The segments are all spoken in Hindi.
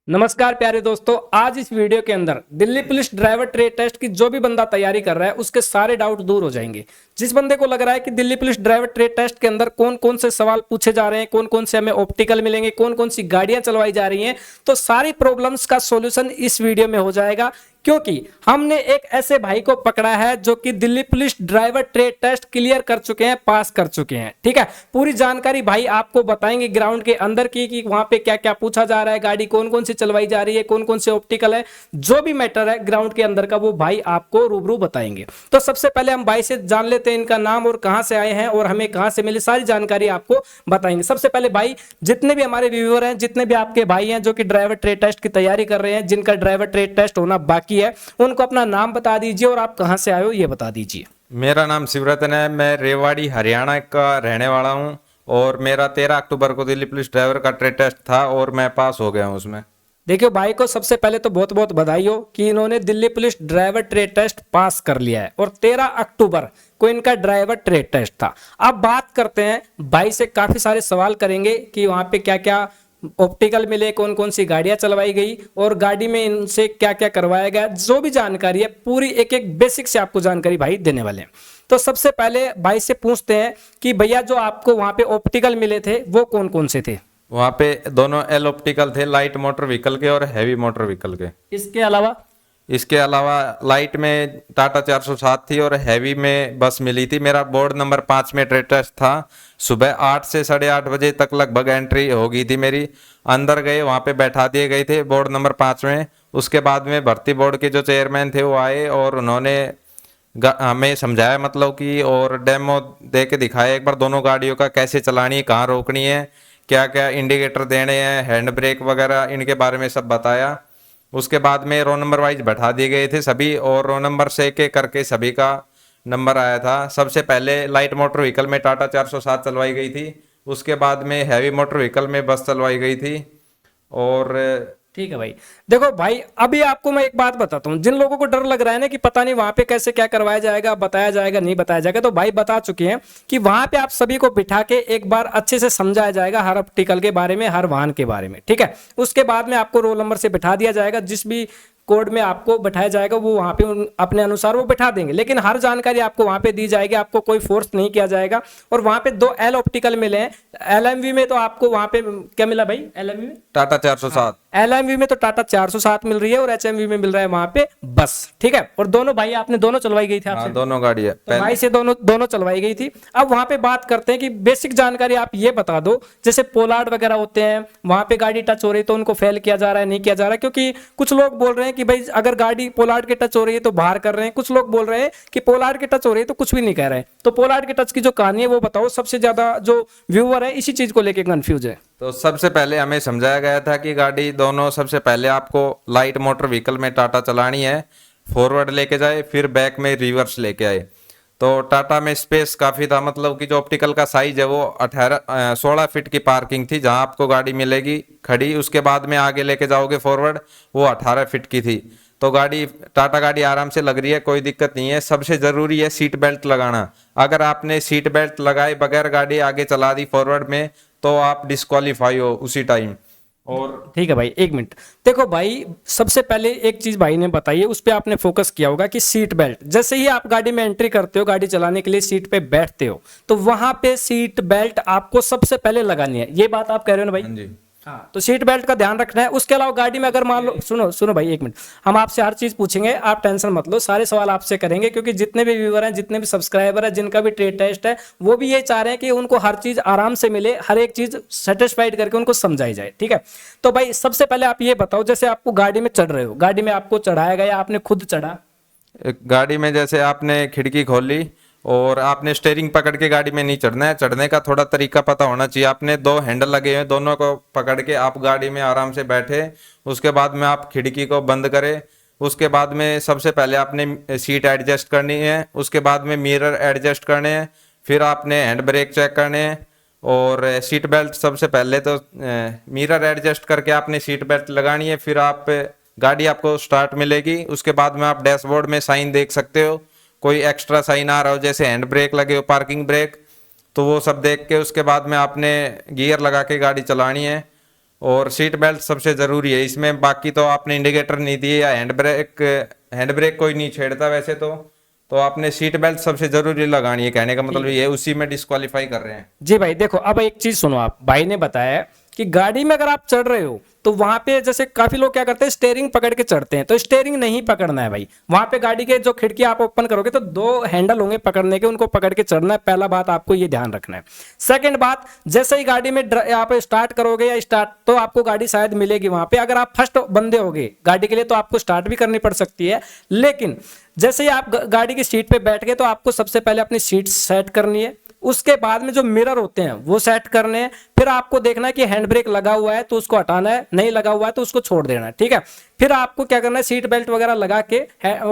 नमस्कार प्यारे दोस्तों, आज इस वीडियो के अंदर Delhi police driver trade test की जो भी बंदा तैयारी कर रहा है उसके सारे डाउट दूर हो जाएंगे। जिस बंदे को लग रहा है कि Delhi police driver trade test के अंदर कौन कौन से सवाल पूछे जा रहे हैं, कौन कौन से हमें ऑप्टिकल मिलेंगे, कौन कौन सी गाड़ियां चलवाई जा रही हैं, तो सारी प्रॉब्लम्स का सॉल्यूशन इस वीडियो में हो जाएगा। क्योंकि हमने एक ऐसे भाई को पकड़ा है जो कि Delhi police driver trade test clear कर चुके हैं, पास कर चुके हैं। ठीक है, पूरी जानकारी भाई आपको बताएंगे ग्राउंड के अंदर की कि वहां पे क्या क्या पूछा जा रहा है, गाड़ी कौन कौन सी चलवाई जा रही है, कौन कौन से ऑप्टिकल है, जो भी मैटर है ग्राउंड के अंदर का वो भाई आपको रूबरू बताएंगे। तो सबसे पहले हम भाई से जान लेते हैं इनका नाम और कहां से आए हैं और हमें कहां से मिली, सारी जानकारी आपको बताएंगे। सबसे पहले भाई, जितने भी हमारे व्यूअर हैं, जितने भी आपके भाई हैं जो कि ड्राइवर ट्रेड टेस्ट की तैयारी कर रहे हैं, जिनका ड्राइवर ट्रेड टेस्ट होना बाकी है, उनको अपना नाम बता दीजिए और आप कहां से आए हो ये बता दीजिए। मेरा नाम शिवरतन है। मैं रेवाड़ी हरियाणा का रहने वाला हूं और मेरा 13 अक्टूबर को दिल्ली पुलिस ड्राइवर का ट्रेड टेस्ट था और मैं पास हो गया हूं उसमें। देखियो भाई को सबसे पहले तो बहुत बहुत बधाई हो कि इन्होंने Delhi police driver trade test pass कर लिया है और 13 अक्टूबर को इनका ड्राइवर ट्रेड टेस्ट था। अब बात करते हैं, भाई से काफी सारे सवाल करेंगे कि वहां पे क्या क्या ऑप्टिकल मिले, कौन कौन सी गाड़ियां चलवाई गई और गाड़ी में इनसे क्या क्या करवाया गया, जो भी जानकारी है पूरी एक एक बेसिक से आपको जानकारी भाई देने वाले हैं। तो सबसे पहले भाई से पूछते हैं कि भैया जो आपको वहां पे ऑप्टिकल मिले थे वो कौन कौन से थे? वहां पे दोनों एल ऑप्टिकल थे, लाइट मोटर व्हीकल के और हैवी मोटर व्हीकल के। इसके अलावा लाइट में टाटा 407 थी और हैवी में बस मिली थी। मेरा बोर्ड नंबर 5 में ट्रेड टेस्ट था। सुबह 8 से 8:30 बजे तक लगभग एंट्री हो गई थी मेरी। अंदर गए, वहाँ पे बैठा दिए गए थे बोर्ड नंबर 5 में। उसके बाद में भर्ती बोर्ड के जो चेयरमैन थे वो आए और उन्होंने हमें समझाया, मतलब कि, और डेमो दे के दिखाया एक बार दोनों गाड़ियों का कैसे चलानी है, कहाँ रोकनी है, क्या क्या इंडिकेटर देने हैं, हैंड ब्रेक वगैरह, इनके बारे में सब बताया। उसके बाद में रो नंबर वाइज बैठा दिए गए थे सभी और रो नंबर से एक एक करके सभी का नंबर आया था। सबसे पहले लाइट मोटर व्हीकल में टाटा 407 चलवाई गई थी। उसके बाद में हैवी मोटर व्हीकल में बस चलवाई गई थी। और ठीक है भाई। देखो भाई, अभी आपको मैं एक बात बताता हूँ, जिन लोगों को डर लग रहा है ना कि पता नहीं वहां पे कैसे क्या करवाया जाएगा, बताया जाएगा नहीं बताया जाएगा, तो भाई बता चुके हैं कि वहां पे आप सभी को बिठा के एक बार अच्छे से समझाया जाएगा हर ऑप्टिकल के बारे में, हर वाहन के बारे में। ठीक है, उसके बाद में आपको रोल नंबर से बिठा दिया जाएगा, जिस भी कोड में आपको बैठाया जाएगा वो वहां पे अपने अनुसार वो बैठा देंगे, लेकिन हर जानकारी आपको वहां पे दी जाएगी, आपको कोई फोर्स नहीं किया जाएगा। और वहां पे 2 एल ऑप्टिकल मिले हैं। एलएमवी में तो आपको वहां पे क्या मिला भाई? एलएमवी में टाटा 407। एलएमवी में तो टाटा 407 मिल रही है और एचएमवी में मिल रहा है वहां पे बस। ठीक है, और दोनों भाई आपने दोनों चलवाई गई थी आपसे? हाँ, दोनों गाड़ी है। तो भाई से दोनों दोनों चलवाई गई थी। अब वहां पे बात करते हैं कि बेसिक जानकारी आप ये बता दो, जैसे पोलार्ड वगैरह होते हैं, वहां पे गाड़ी टच हो रही है तो उनको फेल किया जा रहा है, नहीं किया जा रहा है? क्योंकि कुछ लोग बोल रहे हैं कि भाई अगर गाड़ी पोलार्ड के टच हो रही है तो बाहर कर रहे हैं, कुछ लोग बोल रहे हैं कि पोलार्ड के टच हो रही है तो कुछ भी नहीं कह रहे हैं। तो पोलार्ड के टच की जो कहानी है वो बताओ, सबसे ज्यादा जो व्यूअर है इसी चीज को लेके कंफ्यूज है। तो सबसे पहले हमें समझाया गया था कि गाड़ी दोनों, सबसे पहले आपको लाइट मोटर व्हीकल में टाटा चलानी है, फॉरवर्ड लेके जाए, फिर बैक में रिवर्स लेके आए। तो टाटा में स्पेस काफ़ी था, मतलब कि जो ऑप्टिकल का साइज है वो 16 फीट की पार्किंग थी जहां आपको गाड़ी मिलेगी खड़ी। उसके बाद में आगे लेके जाओगे फॉरवर्ड, वो 18 फीट की थी। तो गाड़ी, टाटा गाड़ी आराम से लग रही है, कोई दिक्कत नहीं है। सबसे ज़रूरी है सीट बेल्ट लगाना। अगर आपने सीट बेल्ट लगाए बगैर गाड़ी आगे चला दी फॉरवर्ड में तो आप डिस्क्वालीफाई हो उसी टाइम। और ठीक है भाई, एक मिनट। देखो भाई, सबसे पहले एक चीज भाई ने बताई है, उस पर आपने फोकस किया होगा कि सीट बेल्ट। जैसे ही आप गाड़ी में एंट्री करते हो, गाड़ी चलाने के लिए सीट पे बैठते हो, तो वहां पे सीट बेल्ट आपको सबसे पहले लगानी है। ये बात आप कह रहे हो ना भाई? हाँ जी। हाँ, तो सीट बेल्ट का ध्यान रखना है। उसके अलावा गाड़ी में अगर मान लो, सुनो सुनो भाई एक मिनट, हम आपसे हर चीज पूछेंगे, आप टेंशन मत लो, सारे सवाल आपसे करेंगे, क्योंकि जितने भी व्यूअर हैं, जितने भी सब्सक्राइबर हैं, जिनका भी ट्रेड टेस्ट है, वो भी ये चाह रहे हैं कि उनको हर चीज आराम से मिले, हर एक चीज सेटिस्फाइड करके उनको समझाई जाए। ठीक है, तो भाई सबसे पहले आप ये बताओ, जैसे आपको गाड़ी में चढ़ रहे हो, गाड़ी में आपको चढ़ाया गया, आपने खुद चढ़ा? गाड़ी में जैसे आपने खिड़की खोली और आपने स्टेयरिंग पकड़ के गाड़ी में नहीं चढ़ना है। चढ़ने का थोड़ा तरीका पता होना चाहिए। आपने 2 हैंडल लगे हुए, दोनों को पकड़ के आप गाड़ी में आराम से बैठे। उसके बाद में आप खिड़की को बंद करें। उसके बाद में सबसे पहले आपने सीट एडजस्ट करनी है। उसके बाद में मिरर एडजस्ट करने हैं। फिर आपने हैंड ब्रेक चेक करने हैं और सीट बेल्ट, सबसे पहले तो मिरर एडजस्ट करके आपने सीट बेल्ट लगानी है। फिर आप गाड़ी आपको स्टार्ट मिलेगी। उसके बाद में आप डैशबोर्ड में साइन देख सकते हो, कोई एक्स्ट्रा साइन आ रहा हो जैसे हैंड ब्रेक लगे हो, पार्किंग ब्रेक, तो वो सब देख के उसके बाद में आपने गियर लगा के गाड़ी चलानी है। और सीट बेल्ट सबसे जरूरी है इसमें। बाकी तो आपने इंडिकेटर नहीं दिए या हैंड ब्रेक कोई नहीं छेड़ता वैसे तो आपने सीट बेल्ट सबसे जरूरी लगानी है। कहने का मतलब ये उसी में डिस्क्वालीफाई कर रहे हैं। जी भाई देखो, अब एक चीज सुनो, आप भाई ने बताया कि गाड़ी में अगर आप चढ़ रहे हो तो वहां पे जैसे काफी लोग क्या करते हैं, स्टेयरिंग पकड़ के चढ़ते हैं, तो स्टेयरिंग नहीं पकड़ना है भाई। वहां पे गाड़ी के जो खिड़की आप ओपन करोगे तो 2 हैंडल होंगे पकड़ने के, उनको पकड़ के चढ़ना है। पहला बात आपको ये ध्यान रखना है। सेकंड बात, जैसे ही गाड़ी में आप स्टार्ट करोगे या स्टार्ट, तो आपको गाड़ी शायद मिलेगी वहां पे। अगर आप फर्स्ट बंदे होगे गाड़ी के लिए तो आपको स्टार्ट भी करनी पड़ सकती है, लेकिन जैसे ही आप गाड़ी की सीट पे बैठ गए तो आपको सबसे पहले अपनी सीट सेट करनी है। उसके बाद में जो मिरर होते हैं वो सेट करने हैं। फिर आपको देखना है कि हैंड ब्रेक लगा हुआ है तो उसको हटाना है, नहीं लगा हुआ है तो उसको छोड़ देना है, ठीक है। फिर आपको क्या करना है, सीट बेल्ट वगैरह लगा के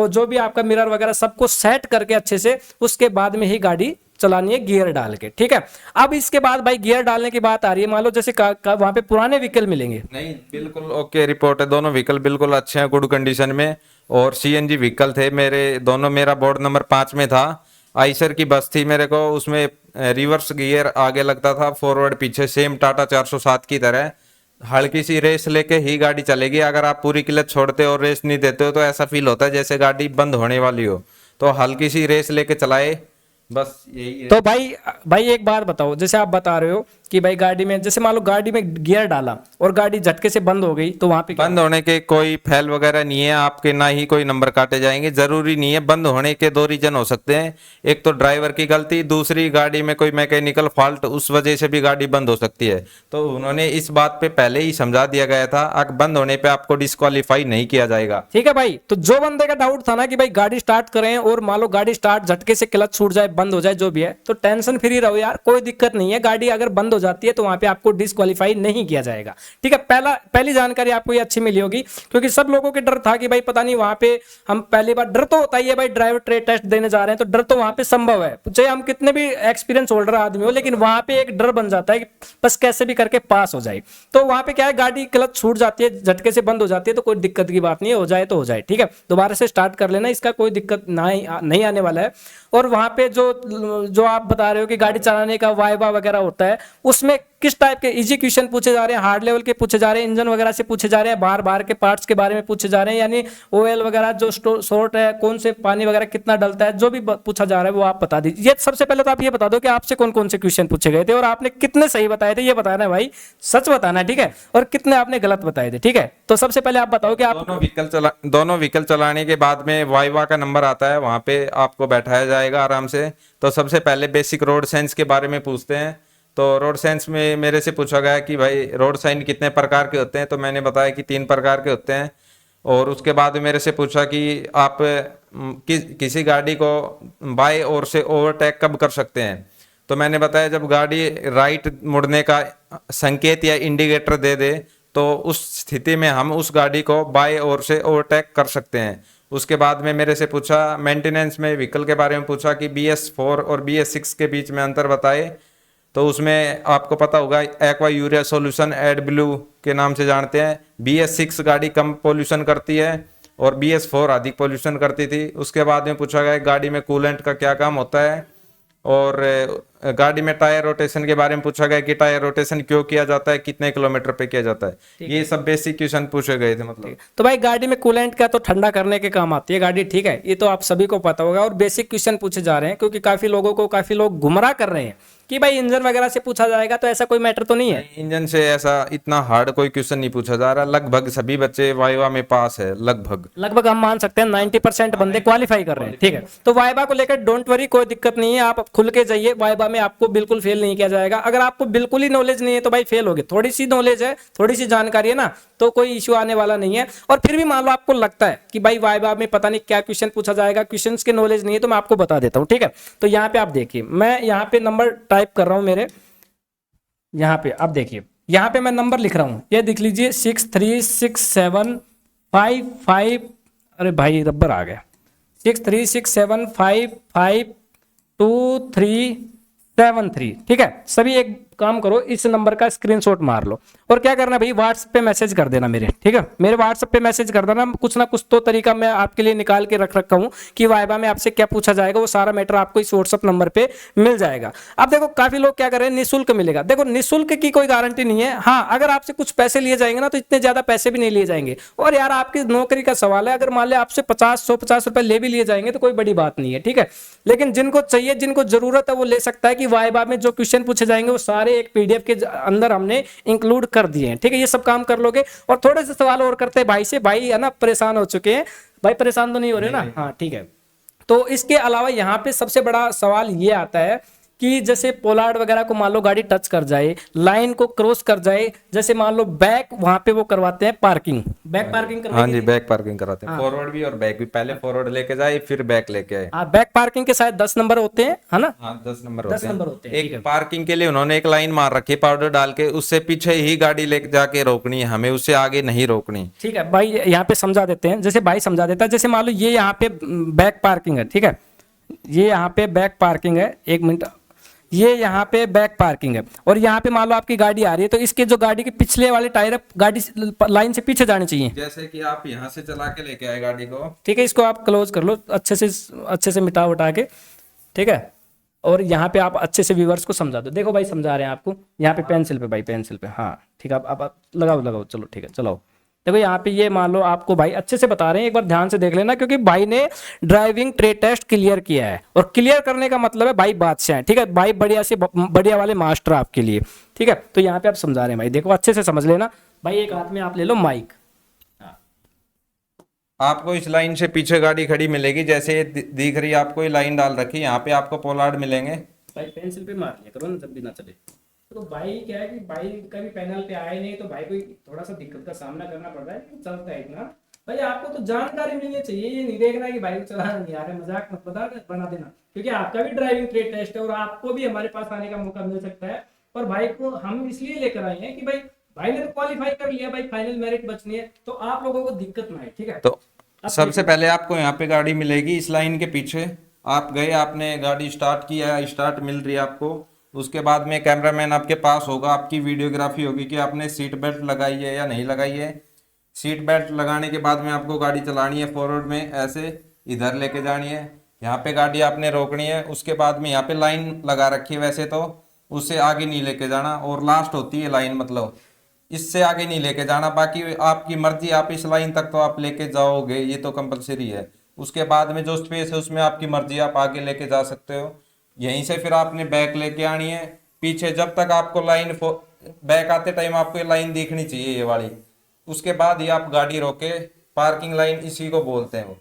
जो भी आपका मिरर वगैरह सबको सेट करके अच्छे से, उसके बाद में ही गाड़ी चलानी है गियर डाल के, ठीक है। अब इसके बाद भाई गियर डालने की बात आ रही है, मान लो जैसे वहां पे पुराने व्हीकल मिलेंगे। नहीं, बिल्कुल ओके रिपोर्ट है। दोनों व्हीकल बिल्कुल अच्छे हैं, गुड कंडीशन में, और सीएनजी व्हीकल थे मेरे दोनों। मेरा बोर्ड नंबर 5 में था। आइसर की बस थी मेरे को, उसमें रिवर्स गियर आगे लगता था, फॉरवर्ड पीछे, सेम टाटा 407 की तरह। हल्की सी रेस लेके ही गाड़ी चलेगी। अगर आप पूरी क्लच छोड़ते हो और रेस नहीं देते हो तो ऐसा फील होता है जैसे गाड़ी बंद होने वाली हो। तो हल्की सी रेस लेके चलाए, बस यही है। तो भाई एक बात बताओ, जैसे आप बता रहे हो कि भाई गाड़ी में, जैसे मान लो गाड़ी में गियर डाला और गाड़ी झटके से बंद हो गई तो वहां पे बंद होने के कोई फैल वगैरह नहीं है आपके, ना ही कोई नंबर काटे जाएंगे। जरूरी नहीं है। बंद होने के 2 रीजन हो सकते हैं, एक तो ड्राइवर की गलती, दूसरी गाड़ी में कोई मैकेनिकल फॉल्ट, उस वजह से भी गाड़ी बंद हो सकती है। तो उन्होंने इस बात पे पहले ही समझा दिया गया था, अगर बंद होने पे आपको डिस्क्वालीफाई नहीं किया जाएगा। ठीक है भाई। तो जो बंदे का डाउट था ना कि भाई गाड़ी स्टार्ट करें और मान लो गाड़ी स्टार्ट झटके से क्लच छूट जाए, बंद हो जाए, जो भी है, तो टेंशन फ्री रहो यार, कोई दिक्कत नहीं है। गाड़ी अगर बंद हो जाती है तो वहां पे आपको डिस्क्वालीफाई नहीं किया जाएगा, ठीक है। पहली जानकारी आपको ये अच्छी मिली होगी, क्योंकि सब लोगों के डर था कि भाई पता नहीं वहां पे हम पहली बार, डर तो होता ही है भाई, ड्राइवर ट्रेड टेस्ट देने जा रहे हैं तो डर तो वहां पे संभव है, चाहे हम कितने भी एक्सपीरियंस होल्डर आदमी हो, लेकिन वहां पे एक डर बन जाता है कि बस कैसे भी करके पास हो जाए। तो वहां पे क्या है, गाड़ी क्लच छूट जाती है, झटके से बंद हो जाती है, तो कोई दिक्कत की बात नहीं है, हो जाए तो हो जाए, ठीक है। दोबारा से स्टार्ट कर लेना, इसका कोई दिक्कत नहीं आने वाला है। और वहां पे जो आप बता रहे हो कि गाड़ी चलाने का वाइवा वगैरह होता है, उसमें किस टाइप के इजी क्वेश्चन पूछे जा रहे हैं, हार्ड लेवल के पूछे जा रहे हैं, इंजन वगैरह से पूछे जा रहे हैं, बार के पार्ट्स के बारे में पूछे जा रहे हैं, यानी ऑयल वगैरह जो शॉर्ट है, कौन से पानी वगैरह कितना डलता है, जो भी पूछा जा रहा है वो आप बता दीजिए। ये सबसे पहले तो आप ये बता दो कि आपसे कौन कौन से क्वेश्चन पूछे गए थे और आपने कितने सही बताए थे, ये बताना है भाई, सच बताना है, ठीक है, और कितने आपने गलत बताए थे, ठीक है। तो सबसे पहले आप बताओ कि आप दोनों व्हीकल चलाने के बाद में वाइवा का नंबर आता है, वहां पे आपको बैठाया जाएगा आराम से। तो सबसे पहले बेसिक रोड साइंस के बारे में पूछते हैं। तो रोड साइंस में मेरे से पूछा गया कि भाई रोड साइन कितने प्रकार के होते हैं, तो मैंने बताया कि 3 प्रकार के होते हैं। और उसके बाद मेरे से पूछा कि आप किसी गाड़ी को बाएं ओर से ओवरटेक कब कर सकते हैं, तो मैंने बताया जब गाड़ी राइट मुड़ने का संकेत या इंडिकेटर दे दे तो उस स्थिति में हम उस गाड़ी को बाएं ओर से ओवरटेक कर सकते हैं। उसके बाद में मेरे से पूछा मेंटेनेंस में व्हीकल के बारे में पूछा कि BS4 और BS6 के बीच में अंतर बताए। तो उसमें आपको पता होगा aqua urea solution AdBlue के नाम से जानते हैं। BS6 गाड़ी कम पोल्यूशन करती है और BS4 अधिक पोल्यूशन करती थी। उसके बाद में पूछा गया गाड़ी में कूलेंट का क्या काम होता है, और गाड़ी में टायर रोटेशन के बारे में पूछा गया कि टायर रोटेशन क्यों किया जाता है, कितने किलोमीटर पे किया जाता है। ये सब बेसिक क्वेश्चन पूछे गए थे। मतलब तो भाई गाड़ी में कूलेंट का तो ठंडा करने के काम आती है गाड़ी, ठीक है, ये तो आप सभी को पता होगा। और बेसिक क्वेश्चन पूछे जा रहे हैं क्योंकि काफी लोग गुमराह कर रहे हैं कि भाई इंजन वगैरह से पूछा जाएगा, तो ऐसा कोई मैटर तो नहीं है। इंजन से ऐसा इतना हार्ड कोई क्वेश्चन नहीं पूछा जा रहा। लगभग सभी बच्चे वाइवा में पास है, लगभग हम मान सकते हैं 90% बंदे क्वालिफाई कर रहे हैं, ठीक है। तो वाइवा को लेकर डोंट वरी, कोई दिक्कत नहीं है, आप खुल के जाइए। वाइवा में आपको बिल्कुल फेल नहीं किया जाएगा। अगर आपको बिल्कुल ही नॉलेज नहीं है तो भाई फेल होगे। थोड़ी सी नॉलेज है, थोड़ी सी जानकारी है ना, तो कोई इश्यू आने वाला नहीं है। और फिर भी मान लो आपको लगता है कि भाई वाइवा में पता नहीं क्या क्वेश्चन पूछा जाएगा, क्वेश्चन की नॉलेज नहीं है, तो मैं आपको बता देता हूँ, ठीक है। तो यहाँ पे आप देखिए, मैं यहाँ पे नंबर टाइप कर रहा हूँ मेरे, यहाँ पे आप देखिए, यहाँ पे मैं नंबर लिख रहा हूं, ये देख लीजिए 6367555, अरे भाई रबर आ गया, 6367552 373, ठीक है। सभी एक काम करो, इस नंबर का स्क्रीनशॉट मार लो और क्या करना भाई, व्हाट्सएप पे मैसेज कर देना मेरे, ठीक है, मेरे व्हाट्सएप पे मैसेज कर देना। कुछ ना कुछ तो तरीका मैं आपके लिए निकाल के रख रखा हूँ कि वाइवा में आपसे क्या पूछा जाएगा, वो सारा मैटर आपको इस व्हाट्सएप नंबर पे मिल जाएगा। अब देखो काफी लोग क्या कर रहे हैं, निःशुल्क मिलेगा। देखो निःशुल्क की कोई गारंटी नहीं है। हाँ, अगर आपसे कुछ पैसे लिए जाएंगे ना तो इतने ज्यादा पैसे भी नहीं लिए जाएंगे। और यार आपकी नौकरी का सवाल है, अगर मान लिया आपसे 150 रुपए ले भी लिए जाएंगे तो कोई बड़ी बात नहीं है, ठीक है। लेकिन जिनको चाहिए, जिनको जरूरत है, वो ले सकता है कि वाइवा में जो क्वेश्चन पूछे जाएंगे वो सारे एक पीडीएफ के अंदर हमने इंक्लूड कर दिए हैं, ठीक है। ये सब काम कर लोगे। और थोड़े से सवाल और करते हैं भाई से, भाई है ना परेशान हो चुके हैं। भाई परेशान तो नहीं हो रहे ना? हाँ ठीक है। तो इसके अलावा यहाँ पे सबसे बड़ा सवाल ये आता है कि जैसे पोलार्ड वगैरह को मान लो गाड़ी टच कर जाए, लाइन को क्रॉस कर जाए, जैसे मान लो बैक वहां पे वो करवाते हैं पार्किंग, बैक पार्किंग करवाते हैं। हाँ जी, बैक पार्किंग कराते हैं, फॉरवर्ड भी और बैक भी। पहले फॉरवर्ड लेके जाए फिर बैक लेके आए। हाँ, बैक पार्किंग के शायद 10 नंबर होते हैं, है ना? हाँ 10 नंबर 10 नंबर होते हैं। एक पार्किंग के लिए उन्होंने एक लाइन मार रखी है पाउडर डाल के, उससे पीछे ही गाड़ी लेके जाके रोकनी है हमें, उससे आगे नहीं रोकनी। ठीक है भाई, यहाँ पे समझा देते हैं। जैसे भाई समझा देता है, जैसे मान लो ये यहाँ पे बैक पार्किंग है, ठीक है, ये यहाँ पे बैक पार्किंग है, एक मिनट, ये यहाँ पे बैक पार्किंग है और यहाँ पे मान लो आपकी गाड़ी आ रही है तो इसके जो गाड़ी के पिछले वाले टायर गाड़ी लाइन से पीछे जाने चाहिए। जैसे कि आप यहाँ से चला के लेके आए गाड़ी को, ठीक है, इसको आप क्लोज कर लो अच्छे से मिटा उठा के, ठीक है। और यहाँ पे आप अच्छे से व्यूअर्स को समझा दो। देखो भाई समझा रहे हैं आपको, यहाँ पे पेंसिल पे भाई, पेंसिल पे, हाँ ठीक है। आप लगाओ, चलो ठीक है, चलाओ। देखो यहाँ पे ये मान लो आपको भाई अच्छे से बता रहे हैं, एक बार ध्यान से देख लेना, क्योंकि भाई ने ड्राइविंग ट्रेड टेस्ट क्लियर किया है और क्लियर करने का मतलब है भाई बादशाह है, ठीक है, भाई बढ़िया वाले मास्टर आपके लिए, ठीक है। तो यहाँ पे आप समझा रहे हैं भाई, देखो अच्छे से समझ लेना भाई। एक हाथ में आप ले लो माइक, आपको इस लाइन से पीछे गाड़ी खड़ी मिलेगी, जैसे दिख रही है आपको ये लाइन डाल रखी है, यहाँ पे आपको पोलार्ड मिलेंगे। भाई पेंसिल पे मार लिया करो ना जब भी ना चले। तो भाई क्या है कि भाई कभी पैनल पे आए नहीं तो भाई को थोड़ा सा दिक्कत का सामना करना पड़ रहा है, चलता है इतना। भाई आपको तो जानकारी मिलनी चाहिए, ये नहीं देखना कि भाई को चलाना नहीं आ रहा है, मजाक मत बना देना, क्योंकि आपका भी ड्राइविंग ट्रेड टेस्ट है और आपको भी हमारे पास आने का मौका मिल सकता है। और भाई को हम इसलिए लेकर आए हैं कि भाई ने तो क्वालिफाई कर लिया, भाई फाइनल मेरिट बचनी है, तो आप लोगों को दिक्कत ना आए, ठीक है। तो सबसे पहले आपको यहाँ पे गाड़ी मिलेगी इस लाइन के पीछे, आप गए, आपने गाड़ी स्टार्ट किया, स्टार्ट मिल रही है आपको। उसके बाद में कैमरामैन आपके पास होगा, आपकी वीडियोग्राफी होगी कि आपने सीट बेल्ट लगाई है या नहीं लगाई है। सीट बेल्ट लगाने के बाद में आपको गाड़ी चलानी है फॉरवर्ड में, ऐसे इधर लेके जानी है, यहाँ पे गाड़ी आपने रोकनी है। उसके बाद में यहाँ पे लाइन लगा रखी है वैसे तो, उससे आगे नहीं लेके जाना, और लास्ट होती है लाइन, मतलब इससे आगे नहीं लेके जाना। बाकी आपकी मर्जी, आप इस लाइन तक तो आप लेके जाओगे, ये तो कंपलसरी है। उसके बाद में जो स्पेस है उसमें आपकी मर्जी, आप आगे लेके जा सकते हो। यहीं से फिर आपने बैक लेके आनी है पीछे, जब तक आपको लाइन बैक आते टाइम आपको ये लाइन दिखनी चाहिए, ये वाली। उसके बाद ही आप गाड़ी रोके, पार्किंग लाइन इसी को बोलते हैं वो।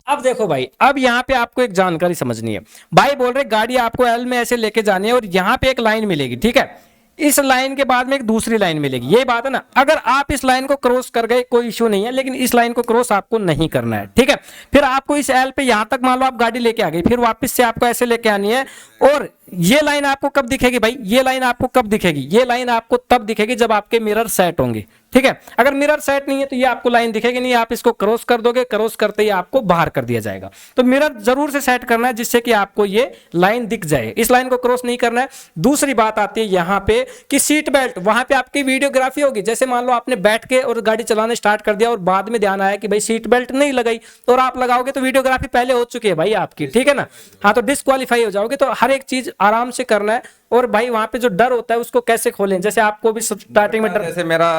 अब देखो भाई, अब यहाँ पे आपको एक जानकारी समझनी है। भाई बोल रहे गाड़ी आपको एल में ऐसे लेके जानी है और यहाँ पे एक लाइन मिलेगी, ठीक है, इस लाइन के बाद में एक दूसरी लाइन मिलेगी, ये बात है ना। अगर आप इस लाइन को क्रॉस कर गए कोई इश्यू नहीं है, लेकिन इस लाइन को क्रॉस आपको नहीं करना है, ठीक है। फिर आपको इस एल पे यहां तक मान लो आप गाड़ी लेके आ गई, फिर वापस से आपको ऐसे लेके आनी है। और ये लाइन आपको कब दिखेगी भाई, ये लाइन आपको कब दिखेगी, ये लाइन आपको तब दिखेगी जब आपके मिरर सेट होंगे, ठीक है। अगर मिरर सेट नहीं है तो ये आपको लाइन दिखेगी नहीं, आप इसको क्रॉस कर दोगे, क्रॉस करते ही आपको बाहर कर दिया जाएगा। तो मिरर जरूर से सेट करना है जिससे कि आपको ये लाइन दिख जाए, इस लाइन को क्रॉस नहीं करना है। दूसरी बात आती है यहाँ पे कि सीट बेल्ट, वहां पे आपकी वीडियोग्राफी होगी। जैसे मान लो आपने बैठ के और गाड़ी चलाने स्टार्ट कर दिया और बाद में ध्यान आया कि भाई सीट बेल्ट नहीं लगाई, तो और आप लगाओगे तो वीडियोग्राफी पहले हो चुकी है भाई आपकी, ठीक है ना। हाँ, तो डिस्क्वालीफाई हो जाओगे। तो हर एक चीज आराम से करना है। और भाई वहां पे जो डर होता है उसको कैसे खोलें, जैसे आपको भी स्टार्टिंग में डर, जैसे मेरा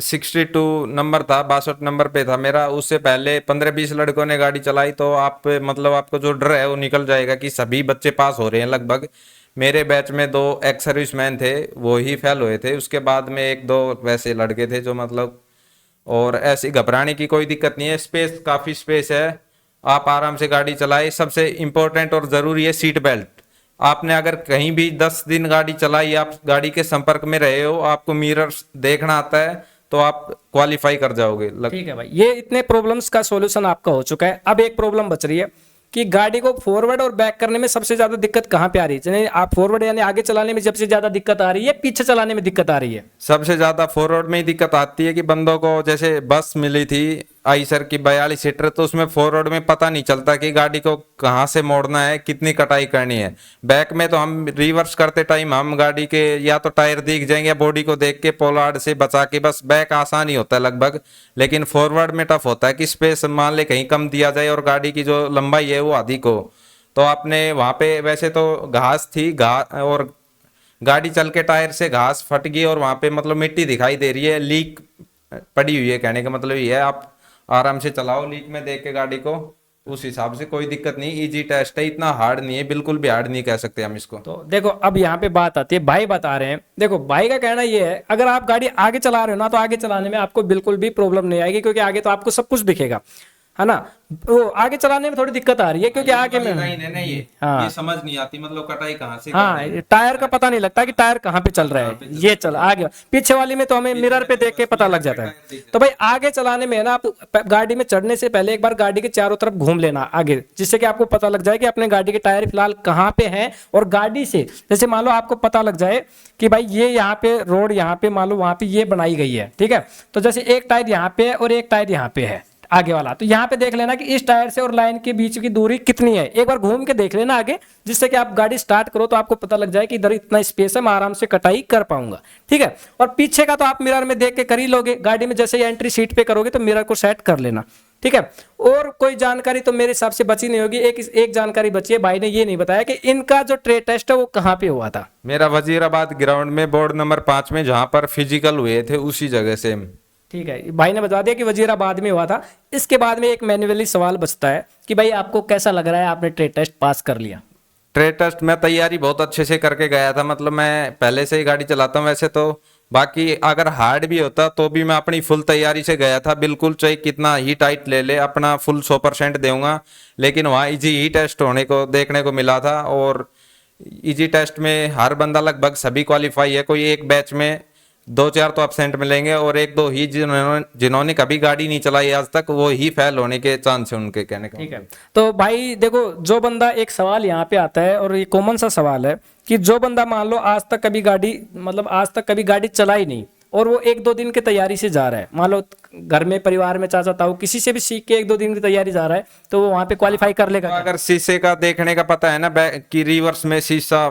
62 नंबर था, 62 नंबर पे था मेरा, उससे पहले 15-20 लड़कों ने गाड़ी चलाई, तो आप मतलब आपको जो डर है वो निकल जाएगा कि सभी बच्चे पास हो रहे हैं लगभग। मेरे बैच में 2 एक्स सर्विसमैन थे, वो ही फेल हुए थे। उसके बाद में 1-2 वैसे लड़के थे जो मतलब, और ऐसी घबराने की कोई दिक्कत नहीं है, स्पेस काफ़ी स्पेस है, आप आराम से गाड़ी चलाए। सबसे इम्पोर्टेंट और ज़रूरी है सीट बेल्ट। आपने अगर कहीं भी 10 दिन गाड़ी चलाई, आप गाड़ी के संपर्क में रहे हो, आपको मिरर देखना आता है, तो आप क्वालिफाई कर जाओगे। ठीक है भाई, ये इतने प्रॉब्लम्स का सॉल्यूशन आपका हो चुका है। अब एक प्रॉब्लम बच रही है कि गाड़ी को फॉरवर्ड और बैक करने में सबसे ज्यादा दिक्कत कहाँ पे आ रही है। आप फॉरवर्ड यानी आगे चलाने में सबसे ज्यादा दिक्कत आ रही है, पीछे चलाने में दिक्कत आ रही है? सबसे ज्यादा फॉरवर्ड में ही दिक्कत आती है कि बंदों को, जैसे बस मिली थी आइसर की 42 सीटर, तो उसमें फॉरवर्ड में पता नहीं चलता कि गाड़ी को कहाँ से मोड़ना है, कितनी कटाई करनी है। बैक में तो हम रिवर्स करते टाइम हम गाड़ी के या तो टायर दिख जाएंगे या बॉडी को देख के पोलार्ड से बचा के बस बैक आसान ही होता है लगभग, लेकिन फॉरवर्ड में टफ होता है कि स्पेस मान ले कहीं कम दिया जाए और गाड़ी की जो लंबाई है वो आधी को। तो आपने वहाँ पे वैसे तो घास थी और गाड़ी चल के टायर से घास फट गई और वहाँ पे मतलब मिट्टी दिखाई दे रही है, लीक पड़ी हुई है। कहने का मतलब ये है आप आराम से चलाओ लीक में देख के गाड़ी को, उस हिसाब से कोई दिक्कत नहीं। इजी टेस्ट है, इतना हार्ड नहीं है, बिल्कुल भी हार्ड नहीं कह सकते हम इसको। तो देखो अब यहाँ पे बात आती है, भाई बता रहे हैं, देखो भाई का कहना ये है अगर आप गाड़ी आगे चला रहे हो ना तो आगे चलाने में आपको बिल्कुल भी प्रॉब्लम नहीं आएगी, क्योंकि आगे तो आपको सब कुछ दिखेगा, है ना। वो आगे चलाने में थोड़ी दिक्कत आ रही है क्योंकि आगे में ये समझ नहीं आती मतलब कटाई कहाँ से। हाँ, टायर का पता नहीं लगता कि टायर कहाँ पे चल रहा है, ये चल आगे। पीछे वाली में तो हमें मिरर पे देख के पता लग जाता है। तो भाई आगे चलाने में है ना, आप गाड़ी में चढ़ने से पहले एक बार गाड़ी के चारों तरफ घूम लेना आगे, जिससे कि आपको पता लग जाए कि अपने गाड़ी के टायर फिलहाल कहाँ पे हैं। और गाड़ी से जैसे मान लो आपको पता लग जाए कि भाई ये यहाँ पे रोड यहाँ पे मान लो वहाँ पे ये बनाई गई है, ठीक है। तो जैसे एक टायर यहाँ पे है और एक टायर यहाँ पे है आगे वाला, तो यहाँ पे देख लेना कि इस टायर से और लाइन के बीच की दूरी कितनी है, एक बार घूम के देख लेना आगे, जिससे कि आप गाड़ी स्टार्ट करो तो आपको पता लग जाए कि इधर इतना स्पेस है, मैं आराम से कटाई कर पाऊंगा, ठीक है। और पीछे का तो आप मिरर में देख के कर ही लोगे, गाड़ी में जैसे ही एंट्री सीट पे करोगे तो मिरर को सेट कर लेना, ठीक है। और कोई जानकारी तो मेरे हिसाब से बची नहीं होगी। एक जानकारी बची है, भाई ने ये नहीं बताया कि इनका जो ट्रेड टेस्ट है वो कहाँ पे हुआ था। मेरा वजीराबाद ग्राउंड में बोर्ड नंबर 5 में जहां पर फिजिकल हुए थे उसी जगह से। ठीक है, भाई ने बता दिया कि वजीराबाद में हुआ था। इसके बाद में एक मैन्युअली सवाल बचता है कि भाई आपको कैसा लग रहा है, आपने ट्रेड टेस्ट पास कर लिया। ट्रेड टेस्ट में तैयारी बहुत अच्छे से करके गया था, मतलब मैं पहले से ही गाड़ी चलाता हूँ वैसे तो, बाकी अगर हार्ड भी होता तो भी मैं अपनी फुल तैयारी से गया था, बिल्कुल चाहे कितना ही टाइट ले ले अपना फुल 100% दूंगा। लेकिन वहाँ इजी ही टेस्ट होने को देखने को मिला था, और इजी टेस्ट में हर बंदा लगभग सभी क्वालिफाई है, कोई एक बैच में 2-4 तो एब्सेंट मिलेंगे और 1-2 ही जिन्होंने कभी गाड़ी नहीं चलाई आज तक वो ही फेल होने के चांस है उनके, कहने का। ठीक है, तो भाई देखो जो बंदा, एक सवाल यहाँ पे आता है और ये कॉमन सा सवाल है कि जो बंदा मान लो आज तक कभी गाड़ी, मतलब आज तक कभी गाड़ी चलाई नहीं और वो 1-2 दिन की तैयारी से जा रहा है, मान लो घर में परिवार में चाचा ताऊ किसी से भी सीख के 1-2 दिन की तैयारी जा रहा है, तो वो वहाँ पे क्वालिफाई कर लेगा। अगर शीशे का देखने का पता है ना कि रिवर्स में शीशा,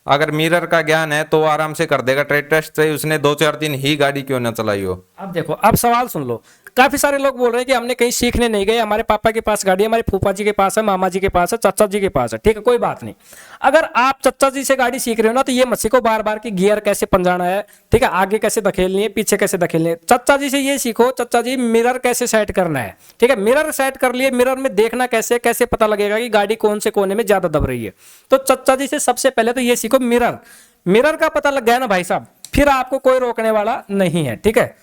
अगर मिरर का ज्ञान है तो आराम से कर देगा ट्रेड टेस्ट से, उसने 2-4 दिन ही गाड़ी क्यों ना चलाई हो। अब देखो, अब सवाल सुन लो, काफी सारे लोग बोल रहे हैं कि हमने कहीं सीखने नहीं गए, हमारे पापा के पास गाड़ी है, हमारे फूफा जी के पास है, मामा जी के पास है, चाचा जी के पास है, ठीक है, कोई बात नहीं। अगर आप चाचा जी से गाड़ी सीख रहे हो ना तो ये मत सीखो बार बार कि गियर कैसे पंजाना है, ठीक है, आगे कैसे धकेलनी है, पीछे कैसे धकेलनी है। चाचा जी से ये सीखो, चाचा जी मिरर कैसे सेट करना है, ठीक है, मिरर सेट कर लिए, मिरर में देखना कैसे कैसे पता लगेगा कि गाड़ी कौन से कोने में ज्यादा दब रही है। तो चाचा जी से सबसे पहले तो ये सीखो, मिरर का पता लग गया ना भाई साहब, फिर आपको कोई रोकने वाला नहीं है, ठीक है।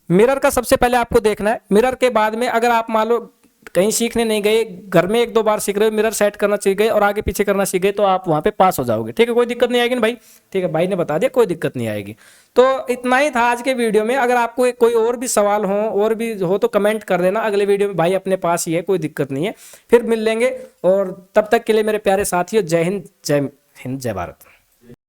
मिरर का सबसे पहले आपको देखना है। मिरर के बाद में अगर आप मान लो कहीं सीखने नहीं गए, घर में 1-2 बार सीख रहे हो, मिरर सेट करना सीख गए और आगे पीछे करना सीख गए, तो आप वहां पे पास हो जाओगे, ठीक है, कोई दिक्कत नहीं आएगी ना भाई, ठीक है, भाई ने बता दिया कोई दिक्कत नहीं आएगी। तो इतना ही था आज के वीडियो में। अगर आपको कोई और भी सवाल हो और भी हो तो कमेंट कर देना, अगले वीडियो में भाई अपने पास ही है, कोई दिक्कत नहीं है, फिर मिल लेंगे। और तब तक के लिए मेरे प्यारे साथियों, जय हिंद, जय भारत।